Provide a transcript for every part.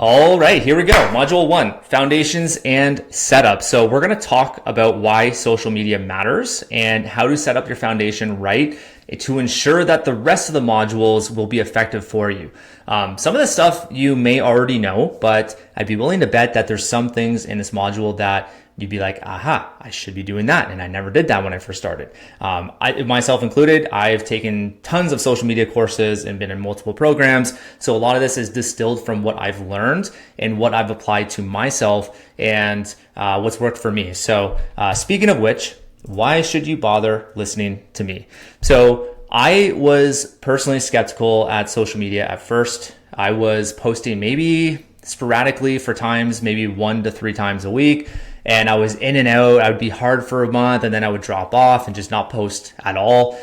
All right, here we go. Module 1, foundations and setup. So we're going to talk about why social media matters and how to set up your foundation right to ensure that the rest of the modules will be effective for you. Some of the stuff you may already know, but I'd be willing to bet that there's some things in this module that you'd be like, aha, I should be doing that. And I never did that when I first started. Myself included, I've taken tons of social media courses and been in multiple programs. So a lot of this is distilled from what I've learned and what I've applied to myself and what's worked for me. So speaking of which, why should you bother listening to me? So I was personally skeptical at social media at first. I was posting maybe sporadically for times, maybe 1 to 3 times a week. And I was in and out. I would be hard for a month and then I would drop off and just not post at all.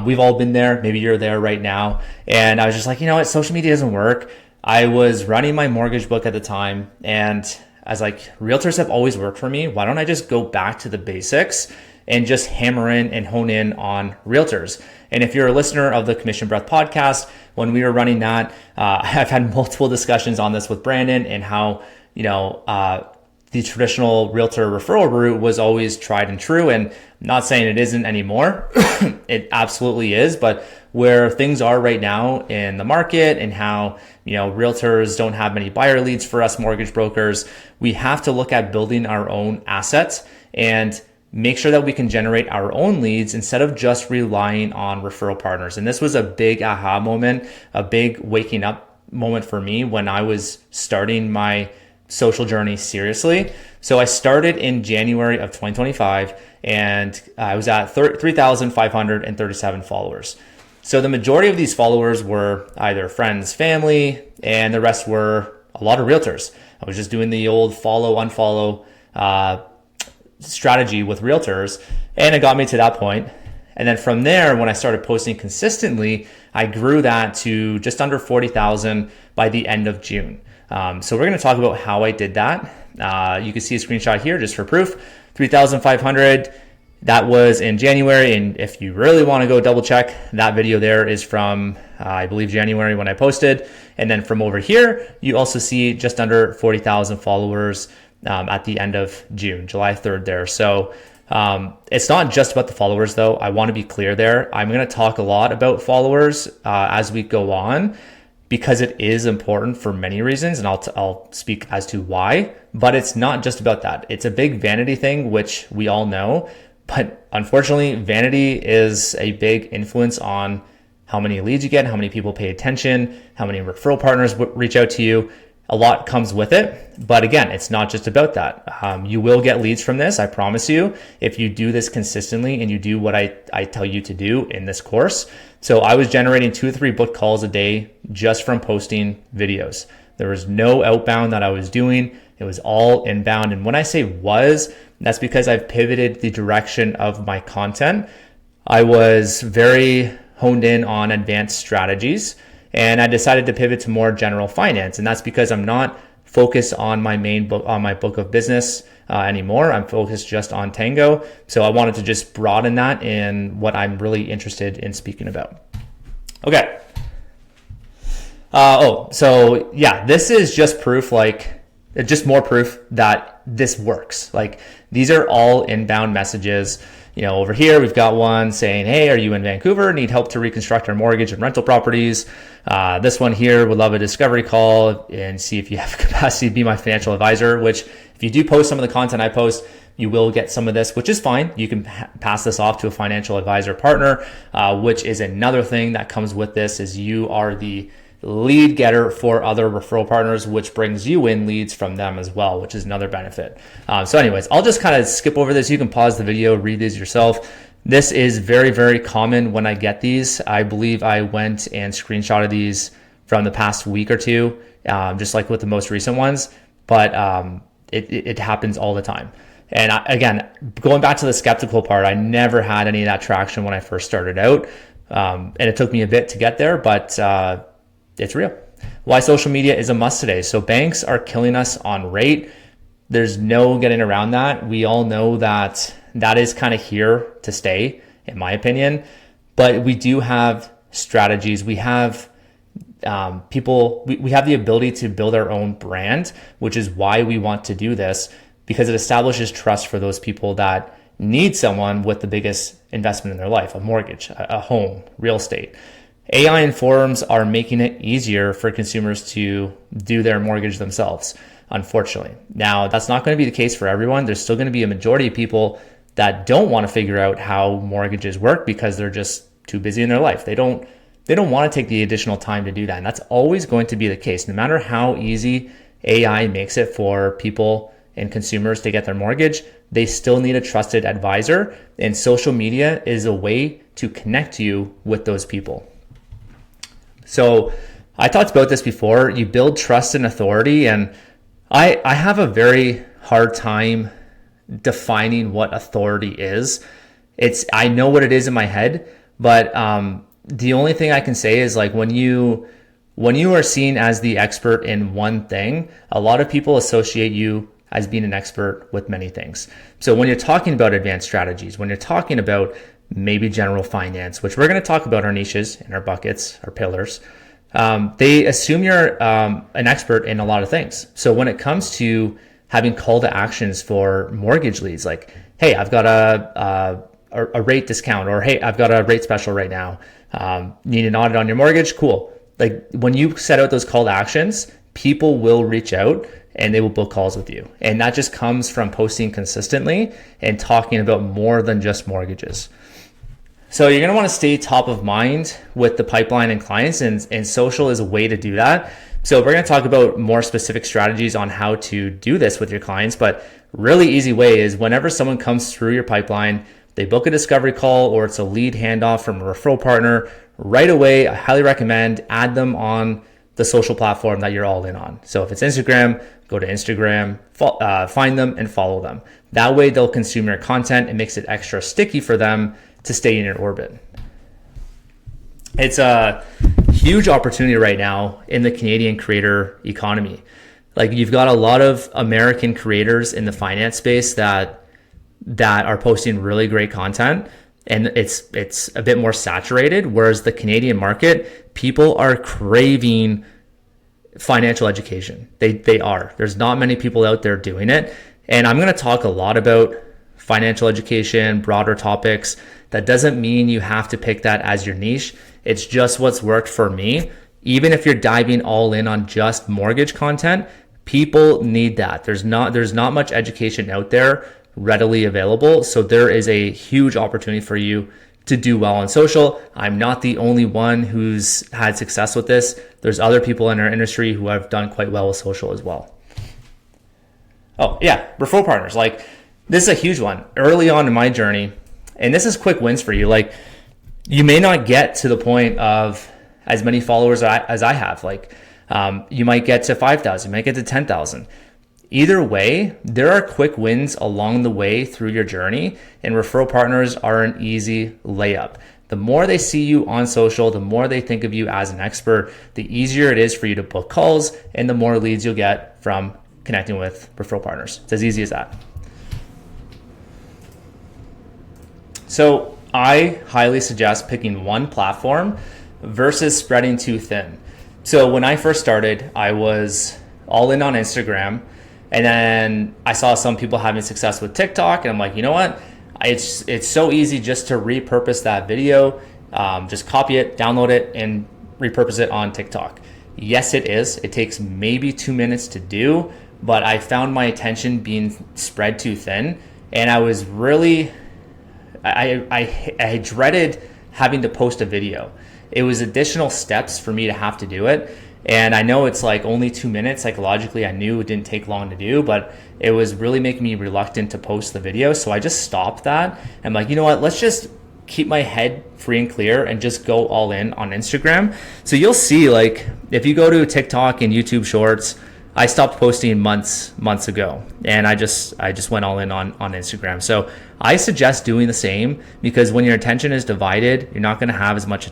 We've all been there. Maybe you're there right now. And I was just like, you know what? Social media doesn't work. I was running my mortgage book at the time. And I was like, realtors have always worked for me. Why don't I just go back to the basics and just hammer in and hone in on realtors? And if you're a listener of the Commission Breath podcast, when we were running that, I've had multiple discussions on this with Brandon and how, the traditional realtor referral route was always tried and true. And I'm not saying it isn't anymore. It absolutely is. But where things are right now in the market and how, realtors don't have many buyer leads for us mortgage brokers, we have to look at building our own assets and make sure that we can generate our own leads instead of just relying on referral partners. And this was a big aha moment, a big waking up moment for me when I was starting my social journey seriously. So I started in January of 2025 and I was at 3,537 followers. So the majority of these followers were either friends, family, and the rest were a lot of realtors. I was just doing the old follow, unfollow strategy with realtors, and it got me to that point. And then from there, when I started posting consistently, I grew that to just under 40,000 by the end of June. So we're going to talk about how I did that. You can see a screenshot here just for proof. 3,500. That was in January. And if you really want to go double check, that video there is from, I believe, January when I posted. And then from over here, you also see just under 40,000 followers at the end of June, July 3rd there. So it's not just about the followers though. I want to be clear there. I'm going to talk a lot about followers as we go on, because it is important for many reasons, and I'll speak as to why, but it's not just about that. It's a big vanity thing, which we all know, but unfortunately, vanity is a big influence on how many leads you get, how many people pay attention, how many referral partners reach out to you. A lot comes with it, but again, it's not just about that. You will get leads from this, I promise you, if you do this consistently and you do what I tell you to do in this course. So I was generating 2 to 3 book calls a day just from posting videos. There was no outbound that I was doing. It was all inbound. And when I say was, that's because I've pivoted the direction of my content. I was very honed in on advanced strategies, and I decided to pivot to more general finance. And that's because I'm not focused on my main book, on my book of business anymore. I'm focused just on Tango. So I wanted to just broaden that in what I'm really interested in speaking about. Okay. So yeah, this is just proof, just more proof that this works. Like, these are all inbound messages. Over here, we've got one saying, hey, are you in Vancouver? Need help to reconstruct our mortgage and rental properties. This one here would love a discovery call and see if you have capacity to be my financial advisor, which if you do post some of the content I post, you will get some of this, which is fine. You can pass this off to a financial advisor partner, which is another thing that comes with this, is you are the lead getter for other referral partners, which brings you in leads from them as well, which is another benefit. So anyways, I'll just kind of skip over this. You can pause the video, read these yourself. This is very, very common when I get these. I believe I went and screenshotted these from the past week or two, just like with the most recent ones, but it happens all the time. And again, going back to the skeptical part, I never had any of that traction when I first started out. And it took me a bit to get there, but it's real. Why social media is a must today. So banks are killing us on rate. There's no getting around that. We all know that that is kind of here to stay, in my opinion. But we do have strategies. We have we have the ability to build our own brand, which is why we want to do this, because it establishes trust for those people that need someone with the biggest investment in their life, a mortgage, a home, real estate. AI and forums are making it easier for consumers to do their mortgage themselves, unfortunately. Now, that's not going to be the case for everyone. There's still going to be a majority of people that don't want to figure out how mortgages work because they're just too busy in their life. They don't want to take the additional time to do that. And that's always going to be the case. No matter how easy AI makes it for people and consumers to get their mortgage, they still need a trusted advisor. And social media is a way to connect you with those people. So I talked about this before. You build trust and authority. And I have a very hard time defining what authority is. I know what it is in my head, but the only thing I can say is like when you are seen as the expert in one thing, a lot of people associate you as being an expert with many things. So when you're talking about advanced strategies, when you're talking about maybe general finance, which we're going to talk about our niches and our buckets, our pillars, they assume you're an expert in a lot of things. So when it comes to having call to actions for mortgage leads, like, hey, I've got a rate discount, or hey, I've got a rate special right now. Need an audit on your mortgage? Cool. Like when you set out those call to actions, people will reach out and they will book calls with you. And that just comes from posting consistently and talking about more than just mortgages. So you're going to want to stay top of mind with the pipeline and clients, and social is a way to do that. So we're going to talk about more specific strategies on how to do this with your clients, but really easy way is whenever someone comes through your pipeline, they book a discovery call or it's a lead handoff from a referral partner, right away, I highly recommend add them on the social platform that you're all in on. So if it's Instagram, go to Instagram, find them and follow them. That way they'll consume your content. It makes it extra sticky for them to stay in your orbit. It's a huge opportunity right now in the Canadian creator economy. Like you've got a lot of American creators in the finance space that are posting really great content, and it's a bit more saturated, whereas the Canadian market, people are craving financial education. They are. There's not many people out there doing it. And I'm going to talk a lot about financial education, broader topics. That doesn't mean you have to pick that as your niche. It's just what's worked for me. Even if you're diving all in on just mortgage content, people need that. There's not much education out there readily available. So there is a huge opportunity for you to do well on social. I'm not the only one who's had success with this. There's other people in our industry who have done quite well with social as well. Oh yeah, referral partners. Like this is a huge one early on in my journey. And this is quick wins for you. Like you may not get to the point of as many followers as I have. Like you might get to 5,000, you might get to 10,000. Either way, there are quick wins along the way through your journey, and referral partners are an easy layup. The more they see you on social, the more they think of you as an expert, the easier it is for you to book calls and the more leads you'll get from connecting with referral partners. It's as easy as that. So I highly suggest picking one platform versus spreading too thin. So when I first started, I was all in on Instagram. And then I saw some people having success with TikTok, and I'm like, you know what? It's so easy just to repurpose that video, just copy it, download it, and repurpose it on TikTok. Yes, it is. It takes maybe 2 minutes to do, but I found my attention being spread too thin, and I was really, I dreaded having to post a video. It was additional steps for me to have to do it. And I know it's like only 2 minutes. Psychologically, I knew it didn't take long to do, but it was really making me reluctant to post the video. So I just stopped that. I'm like, you know what? Let's just keep my head free and clear and just go all in on Instagram. So you'll see, like, if you go to TikTok and YouTube Shorts, I stopped posting months ago, and I just went all in on Instagram. So I suggest doing the same, because when your attention is divided, you're not going to have as much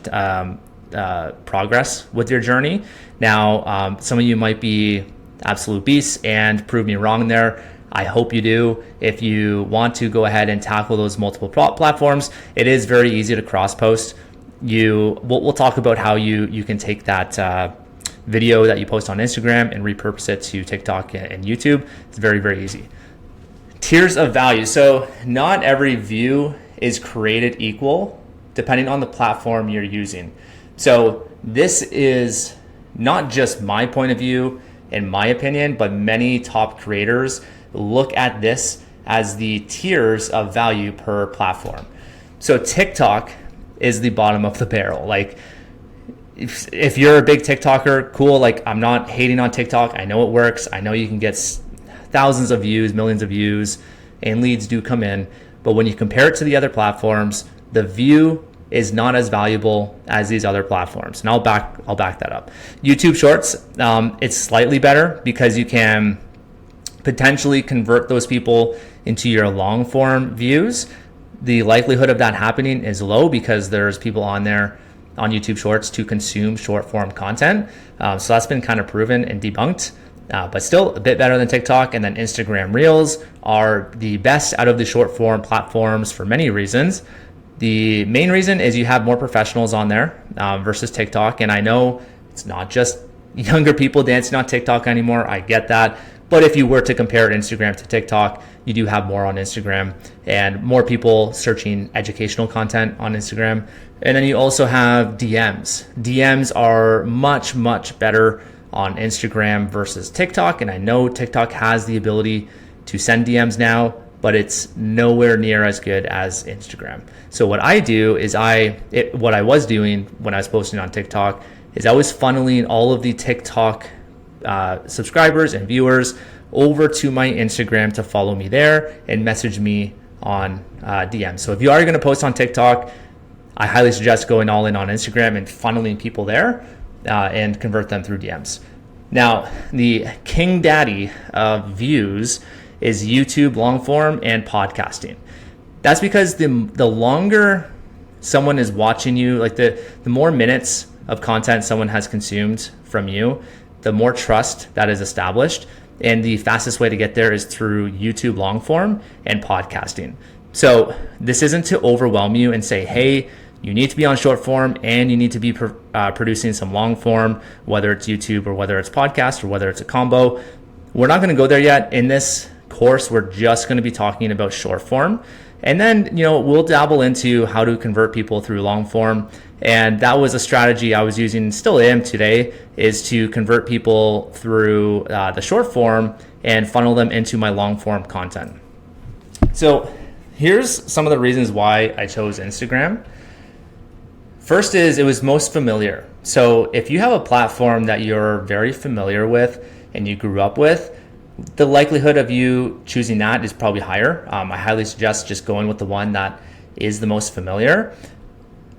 progress with your journey. Now, some of you might be absolute beasts and prove me wrong there. I hope you do. If you want to go ahead and tackle those multiple platforms, it is very easy to cross post. We'll talk about how you can take that video that you post on Instagram and repurpose it to TikTok and YouTube. It's very, very easy. Tiers of value. So not every view is created equal depending on the platform you're using. So this is not just my point of view in my opinion, but many top creators look at this as the tiers of value per platform. So TikTok is the bottom of the barrel. Like if you're a big TikToker, cool. Like I'm not hating on TikTok. I know it works. I know you can get thousands of views, millions of views, and leads do come in. But when you compare it to the other platforms, the view is not as valuable as these other platforms. And I'll back that up. YouTube Shorts, it's slightly better because you can potentially convert those people into your long form views. The likelihood of that happening is low because there's people on there on YouTube Shorts to consume short form content. So that's been kind of proven and debunked, but still a bit better than TikTok. And then Instagram Reels are the best out of the short form platforms for many reasons. The main reason is you have more professionals on there versus TikTok. And I know it's not just younger people dancing on TikTok anymore. I get that. But if you were to compare Instagram to TikTok, you do have more on Instagram and more people searching educational content on Instagram. And then you also have DMs. DMs are much, much better on Instagram versus TikTok. And I know TikTok has the ability to send DMs now, but it's nowhere near as good as Instagram. So what I do is what I was doing when I was posting on TikTok is I was funneling all of the TikTok subscribers and viewers over to my Instagram to follow me there and message me on DM. So if you are going to post on TikTok, I highly suggest going all in on Instagram and funneling people there and convert them through DMs. Now, the king daddy of views is YouTube long form and podcasting. That's because the longer someone is watching you, like the more minutes of content someone has consumed from you, the more trust that is established. And the fastest way to get there is through YouTube long form and podcasting. So this isn't to overwhelm you and say, hey, you need to be on short form and you need to be producing some long form, whether it's YouTube or whether it's podcast or whether it's a combo. We're not going to go there yet. In this course, we're just going to be talking about short form. And then, we'll dabble into how to convert people through long form. And that was a strategy I was using, still am today, is to convert people through the short form and funnel them into my long form content. So here's some of the reasons why I chose Instagram. First is it was most familiar. So if you have a platform that you're very familiar with and you grew up with, the likelihood of you choosing that is probably higher. I highly suggest just going with the one that is the most familiar.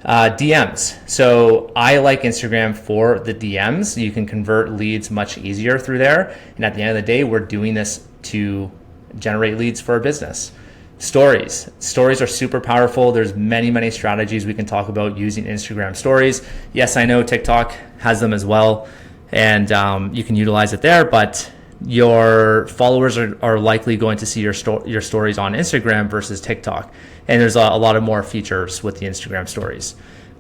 DMs. So I like Instagram for the DMs. You can convert leads much easier through there. And at the end of the day, we're doing this to generate leads for our business. Stories. Stories are super powerful. There's many, many strategies we can talk about using Instagram stories. Yes, I know TikTok has them as well, and you can utilize it there, but your followers are likely going to see your stories on Instagram versus TikTok. And there's a lot of more features with the Instagram stories.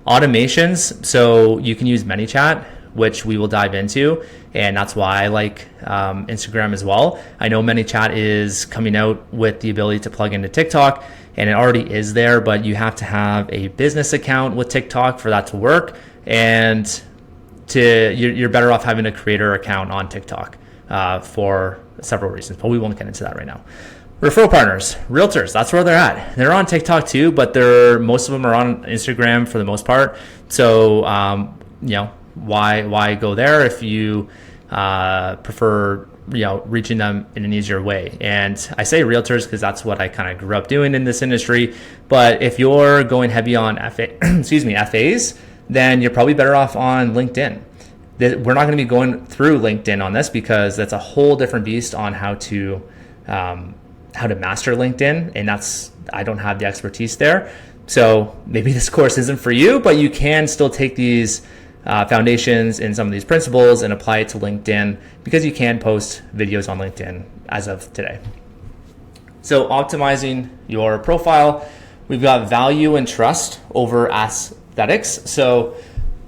Automations, so you can use ManyChat, which we will dive into. And that's why I like Instagram as well. I know ManyChat is coming out with the ability to plug into TikTok, and it already is there, but you have to have a business account with TikTok for that to work. And you're better off having a creator account on TikTok for several reasons, but we won't get into that right now. Referral partners, realtors, that's where they're at. They're on TikTok too, but most of them are on Instagram for the most part. So, why go there if you prefer, reaching them in an easier way? And I say realtors because that's what I kind of grew up doing in this industry. But if you're going heavy on FAs, then you're probably better off on LinkedIn. We're not going to be going through LinkedIn on this because that's a whole different beast on how to master LinkedIn, and I don't have the expertise there. So maybe this course isn't for you, but you can still take these foundations and some of these principles and apply it to LinkedIn, because you can post videos on LinkedIn as of today. So optimizing your profile, we've got value and trust over aesthetics. So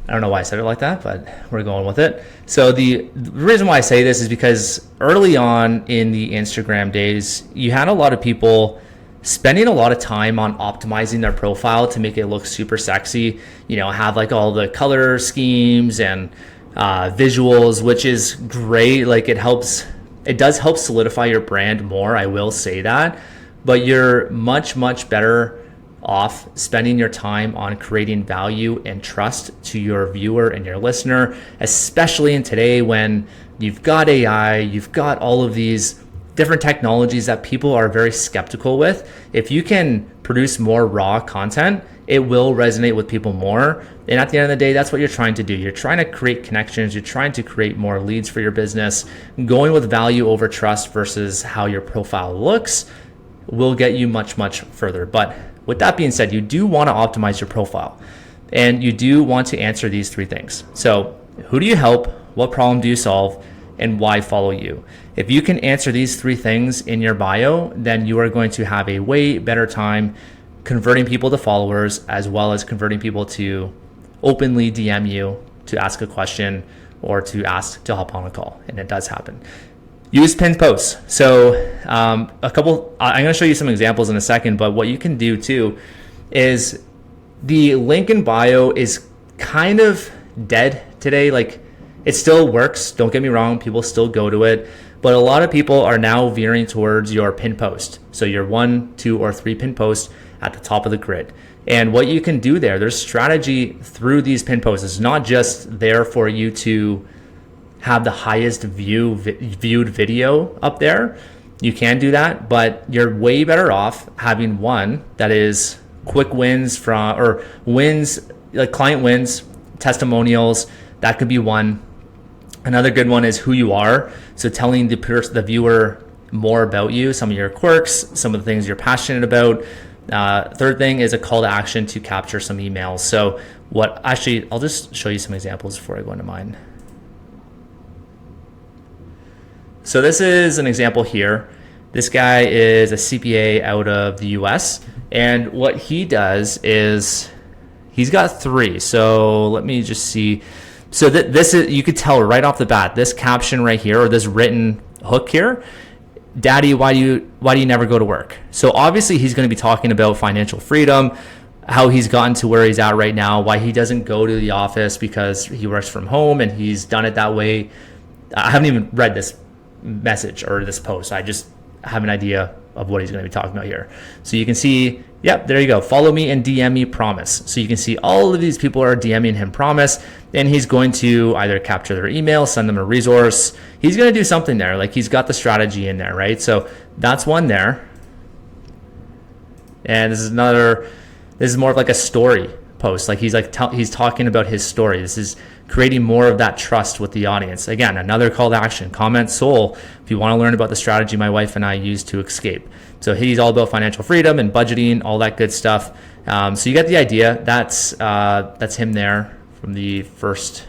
I don't know why I said it like that, but we're going with it. So the reason why I say this is because early on in the Instagram days, you had a lot of people spending a lot of time on optimizing their profile to make it look super sexy, have like all the color schemes and visuals, which is great. Like it does help solidify your brand more, I will say that, but you're much, much better off spending your time on creating value and trust to your viewer and your listener, especially in today when you've got AI, you've got all of these different technologies that people are very skeptical with. If you can produce more raw content, it will resonate with people more. And at the end of the day, that's what you're trying to do. You're trying to create connections. You're trying to create more leads for your business. Going with value over trust versus how your profile looks will get you much, much further. But with that being said, you do want to optimize your profile and you do want to answer these 3 things. So who do you help? What problem do you solve? And why follow you? If you can answer these 3 things in your bio, then you are going to have a way better time converting people to followers, as well as converting people to openly DM you to ask a question or to ask to hop on a call. And it does happen. Use pinned posts. So I'm going to show you some examples in a second, but what you can do too is the link in bio is kind of dead today. Like it still works. Don't get me wrong. People still go to it, but a lot of people are now veering towards your pinned post. So your 1, 2, or 3 pinned posts at the top of the grid. And what you can do there's strategy through these pinned posts. It's not just there for you to have the highest viewed video up there. You can do that, but you're way better off having one that is quick wins like client wins, testimonials. That could be one. Another good one is who you are. So telling the viewer more about you, some of your quirks, some of the things you're passionate about. Third thing is a call to action to capture some emails. So I'll just show you some examples before I go into mine. So this is an example here. This guy is a CPA out of the US, and what he does is he's got 3. So let me just see. So this is, you could tell right off the bat, this caption right here, or this written hook here, Daddy, why do you never go to work? So obviously he's going to be talking about financial freedom, how he's gotten to where he's at right now, why he doesn't go to the office because he works from home and he's done it that way. I haven't even read this message or this post. I just have an idea of what he's going to be talking about here. So you can see, yep, there you go. Follow me and DM me promise. So you can see all of these people are DMing him promise, and he's going to either capture their email, send them a resource. He's going to do something there. Like he's got the strategy in there, right? So that's one there. And this is more of like a story post. Like he's talking about his story. This is creating more of that trust with the audience. Again, another call to action, comment soul. If you want to learn about the strategy my wife and I use to escape. So he's all about financial freedom and budgeting, all that good stuff. So you get the idea. That's him there from the first.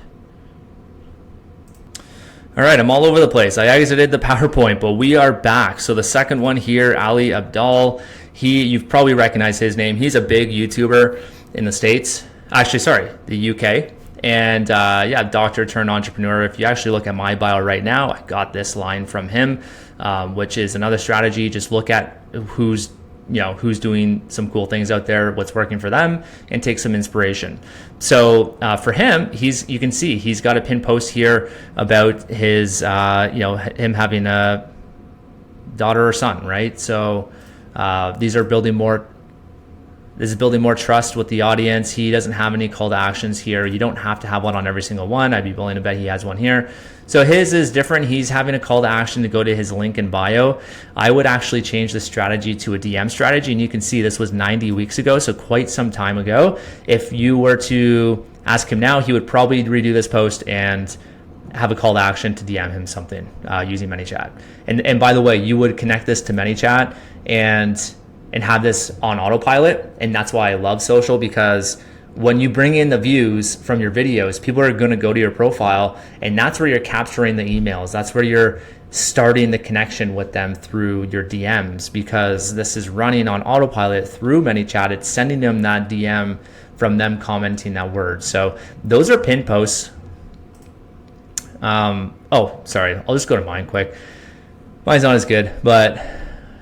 All right, I'm all over the place. I exited the PowerPoint, but we are back. So the second one here, Ali Abdaal, you've probably recognized his name. He's a big YouTuber in the States. Actually, sorry, the UK. And doctor turned entrepreneur. If you actually look at my bio right now, I got this line from him, which is another strategy. Just look at who's doing some cool things out there, what's working for them, and take some inspiration. So for him, you can see he's got a pinned post here about his, him having a daughter or son, right? So this is building more trust with the audience. He doesn't have any call to actions here. You don't have to have one on every single one. I'd be willing to bet he has one here. So his is different. He's having a call to action to go to his link in bio. I would actually change the strategy to a DM strategy. And you can see this was 90 weeks ago, so quite some time ago. If you were to ask him now, he would probably redo this post and have a call to action to DM him something using ManyChat. And by the way, you would connect this to ManyChat and have this on autopilot. And that's why I love social, because when you bring in the views from your videos, people are going to go to your profile, and that's where you're capturing the emails. That's where you're starting the connection with them through your DMs, because this is running on autopilot through ManyChat. It's sending them that DM from them commenting that word. So those are pinned posts. Oh, sorry. I'll just go to mine quick. Mine's not as good, but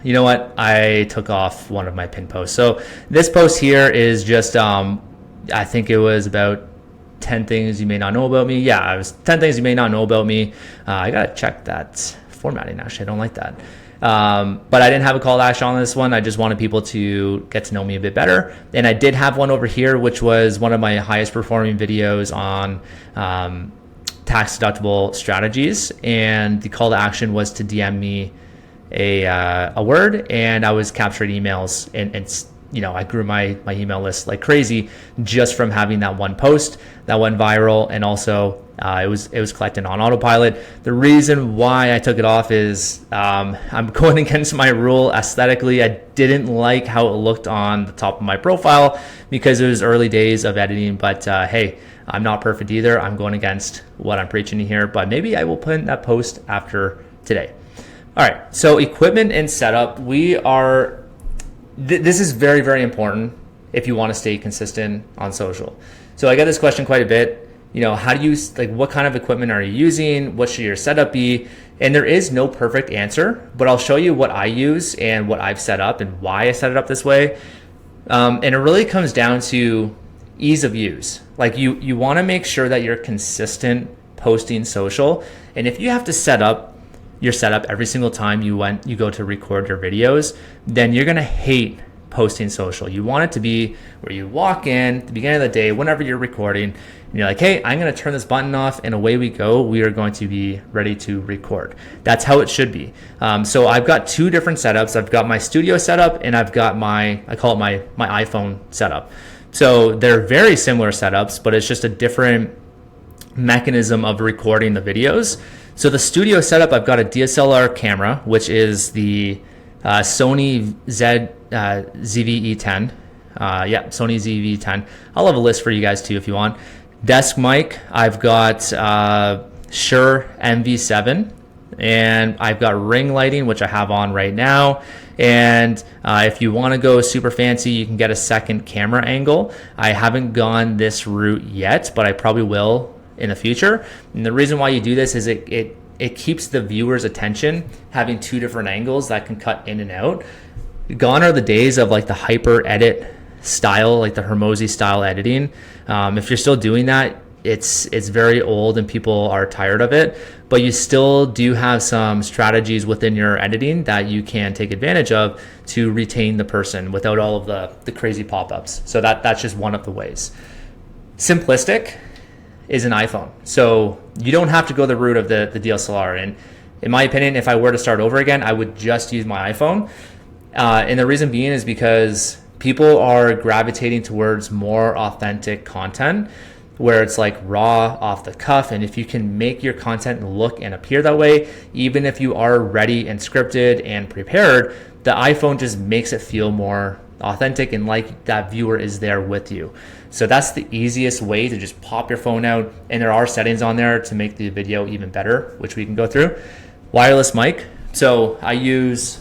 you know what? I took off one of my pinned posts. So this post here is just, I think it was about 10 things you may not know about me. Yeah, it was 10 things you may not know about me. I got to check that formatting. Actually, I don't like that. But I didn't have a call to action on this one. I just wanted people to get to know me a bit better. And I did have one over here, which was one of my highest performing videos on tax deductible strategies. And the call to action was to DM me a word, and I was capturing emails, and you know, I grew my email list like crazy just from having that one post that went viral. And also it was collected on autopilot. The reason why I took it off is I'm going against my rule aesthetically. I didn't like how it looked on the top of my profile because it was early days of editing, but hey, I'm not perfect either. I'm going against what I'm preaching here, but maybe I will put in that post after today. All right, so equipment and setup. This is very, very important if you want to stay consistent on social. So I get this question quite a bit. You know, how do you, like, what kind of equipment are you using? What should your setup be? And there is no perfect answer, but I'll show you what I use and what I've set up and why I set it up this way. And it really comes down to ease of use. Like you want to make sure that you're consistent posting social. And if you have to set up your setup every single time you go to record your videos, then you're going to hate posting social. You want it to be where you walk in at the beginning of the day, whenever you're recording, and you're like, hey, I'm going to turn this button off, and away we go. We are going to be ready to record. That's how it should be. So I've got two different setups. I've got my studio setup, and I've got I call it my iPhone setup. So they're very similar setups, but it's just a different mechanism of recording the videos. So the studio setup, I've got a DSLR camera, which is the Sony ZV-E10. Sony ZV-E10. I'll have a list for you guys too if you want. Desk mic, I've got Shure MV7, and I've got ring lighting, which I have on right now. And if you want to go super fancy, you can get a second camera angle. I haven't gone this route yet, but I probably will in the future. And the reason why you do this is it keeps the viewer's attention having two different angles that can cut in and out. Gone are the days of like the hyper edit style, like the Hormozi style editing. If you're still doing that, it's very old and people are tired of it, but you still do have some strategies within your editing that you can take advantage of to retain the person without all of the crazy pop-ups. So that's just one of the ways. Simplistic is an iPhone. So you don't have to go the route of the DSLR. And in my opinion, if I were to start over again, I would just use my iPhone. And the reason being is because people are gravitating towards more authentic content where it's like raw, off the cuff. And if you can make your content look and appear that way, even if you are ready and scripted and prepared, the iPhone just makes it feel more authentic and like that viewer is there with you. So that's the easiest way to just pop your phone out, and there are settings on there to make the video even better, which we can go through. Wireless mic. So I use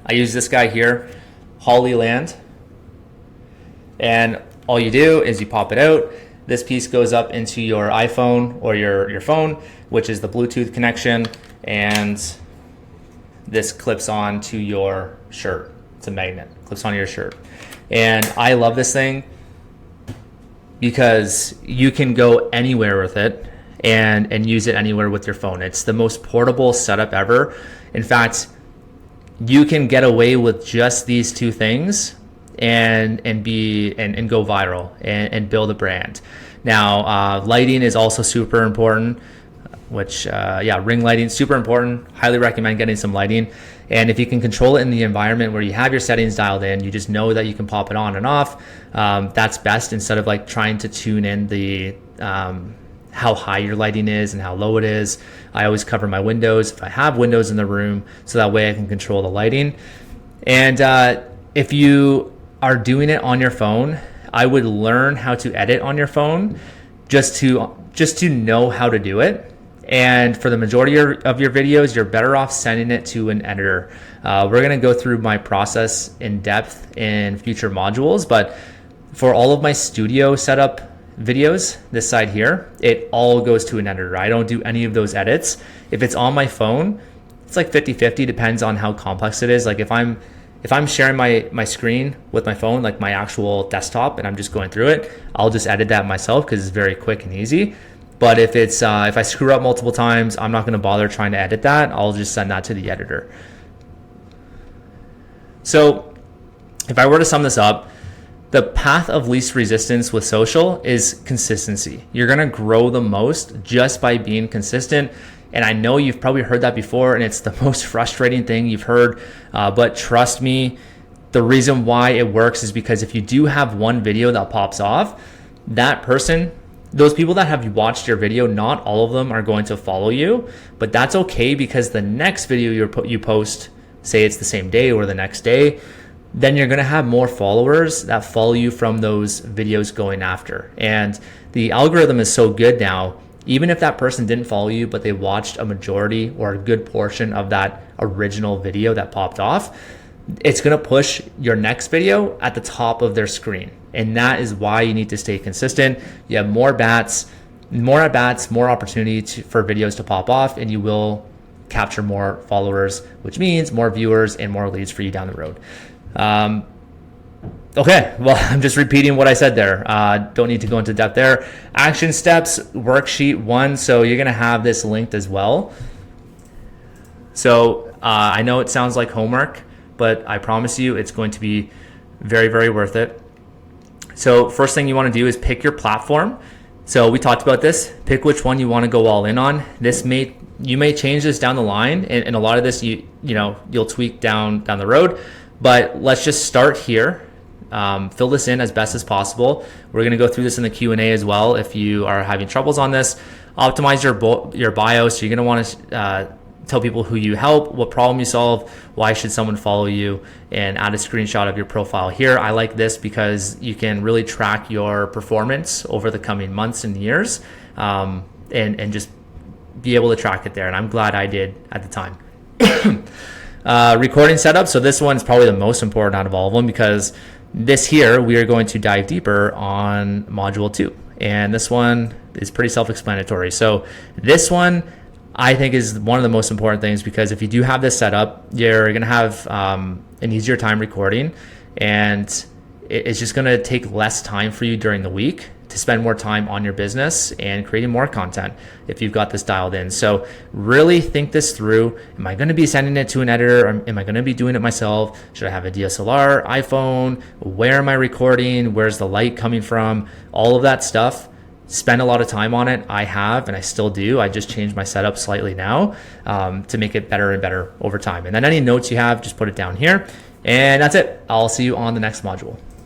this guy here, Hollyland, and all you do is you pop it out. This piece goes up into your iPhone or your phone, which is the Bluetooth connection, and this clips on to your shirt. It's a magnet, clips on your shirt. And I love this thing because you can go anywhere with it and use it anywhere with your phone. It's the most portable setup ever. In fact, you can get away with just these two things and go viral and build a brand. Now, lighting is also super important, which ring lighting, super important. Highly recommend getting some lighting. And if you can control it in the environment where you have your settings dialed in, you just know that you can pop it on and off. That's best, instead of like trying to tune in the how high your lighting is and how low it is. I always cover my windows if I have windows in the room, so that way I can control the lighting. And if you are doing it on your phone, I would learn how to edit on your phone just to know how to do it. And for the majority of your videos, you're better off sending it to an editor. We're going to go through my process in depth in future modules, but For all of my studio setup videos, this side here, it all goes to an editor. I don't do any of those edits. If it's on my phone, it's like 50-50, depends on how complex it is. Like if I'm sharing my screen with my phone, like my actual desktop, and I'm just going through it, I'll just edit that myself because it's very quick and easy. But if it's if I screw up multiple times, I'm not going to bother trying to edit that. I'll just send that to the editor. So if I were to sum this up, the path of least resistance with social is consistency. You're going to grow the most just by being consistent. And I know you've probably heard that before, and it's the most frustrating thing you've heard. But trust me, the reason why it works is because if you do have one video that pops off, that person, those people that have watched your video, not all of them are going to follow you, but that's okay because the next video you post, say it's the same day or the next day, then you're going to have more followers that follow you from those videos going after. And the algorithm is so good now, even if that person didn't follow you, but they watched a majority or a good portion of that original video that popped off, it's going to push your next video at the top of their screen. And that is why you need to stay consistent. You have more at-bats, more opportunity for videos to pop off, and you will capture more followers, which means more viewers and more leads for you down the road. Okay, well, I'm just repeating what I said there. Don't need to go into depth there. Action steps, worksheet 1. So you're going to have this linked as well. So I know it sounds like homework, but I promise you it's going to be very, very worth it. So first thing you want to do is pick your platform. So we talked about this. Pick which one you want to go all in on. You may change this down the line, and a lot of this you'll tweak down the road. But let's just start here. Fill this in as best as possible. We're going to go through this in the Q&A as well if you are having troubles on this. Optimize your bio. So you're going to want to tell people who you help, what problem you solve, why should someone follow you, and add a screenshot of your profile here. I like this because you can really track your performance over the coming months and years, and just be able to track it there. And I'm glad I did at the time. Recording setup. So this one is probably the most important out of all of them because this here, we are going to dive deeper on module 2. And this one is pretty self-explanatory. So this one I think is one of the most important things because if you do have this set up, you're going to have an easier time recording, and it's just going to take less time for you during the week to spend more time on your business and creating more content if you've got this dialed in. So really think this through. Am I going to be sending it to an editor, or am I going to be doing it myself? Should I have a DSLR, iPhone? Where am I recording? Where's the light coming from? All of that stuff. Spend a lot of time on it. I have, and I still do. I just changed my setup slightly now to make it better and better over time. And then any notes you have, just put it down here. And that's it. I'll see you on the next module.